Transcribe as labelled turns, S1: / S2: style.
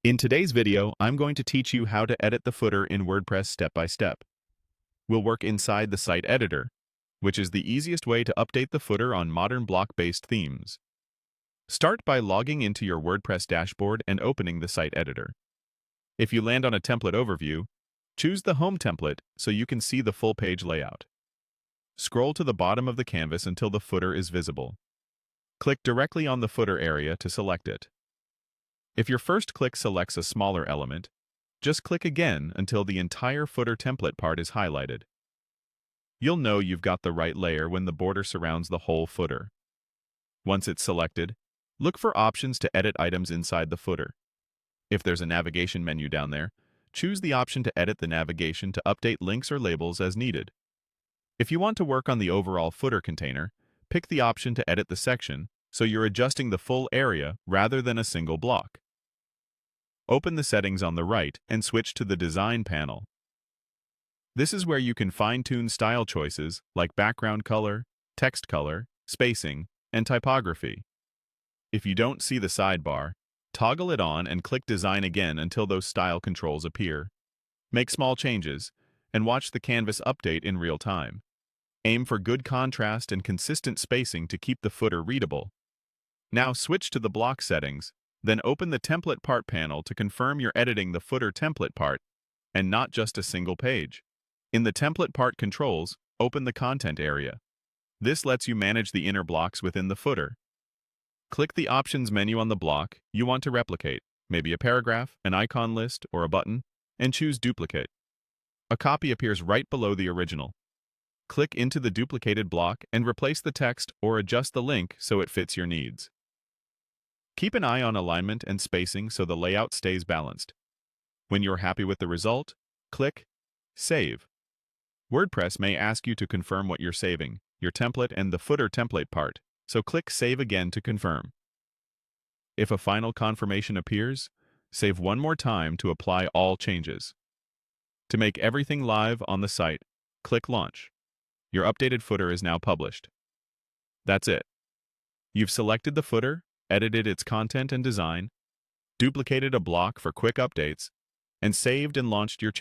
S1: In today's video, I'm going to teach you how to edit the footer in WordPress step by step. We'll work inside the site editor, which is the easiest way to update the footer on modern block-based themes. Start by logging into your WordPress dashboard and opening the site editor. If you land on a template overview, choose the Home template so you can see the full page layout. Scroll to the bottom of the canvas until the footer is visible. Click directly on the footer area to select it. If your first click selects a smaller element, just click again until the entire footer template part is highlighted. You'll know you've got the right layer when the border surrounds the whole footer. Once it's selected, look for options to edit items inside the footer. If there's a navigation menu down there, choose the option to edit the navigation to update links or labels as needed. If you want to work on the overall footer container, pick the option to edit the section so you're adjusting the full area rather than a single block. Open the settings on the right and switch to the Design panel. This is where you can fine-tune style choices like background color, text color, spacing, and typography. If you don't see the sidebar, toggle it on and click Design again until those style controls appear. Make small changes, and watch the canvas update in real time. Aim for good contrast and consistent spacing to keep the footer readable. Now switch to the block settings, then open the template part panel to confirm you're editing the footer template part and not just a single page. In the template part controls, open the content area. This lets you manage the inner blocks within the footer. Click the options menu on the block you want to replicate, maybe a paragraph, an icon list, or a button, and choose Duplicate. A copy appears right below the original. Click into the duplicated block and replace the text or adjust the link so it fits your needs. Keep an eye on alignment and spacing so the layout stays balanced. When you're happy with the result, click Save. WordPress may ask you to confirm what you're saving, your template and the footer template part, so click Save again to confirm. If a final confirmation appears, save one more time to apply all changes. To make everything live on the site, click Launch. Your updated footer is now published. That's it. You've selected the footer, edited its content and design, duplicated a block for quick updates, and saved and launched your changes.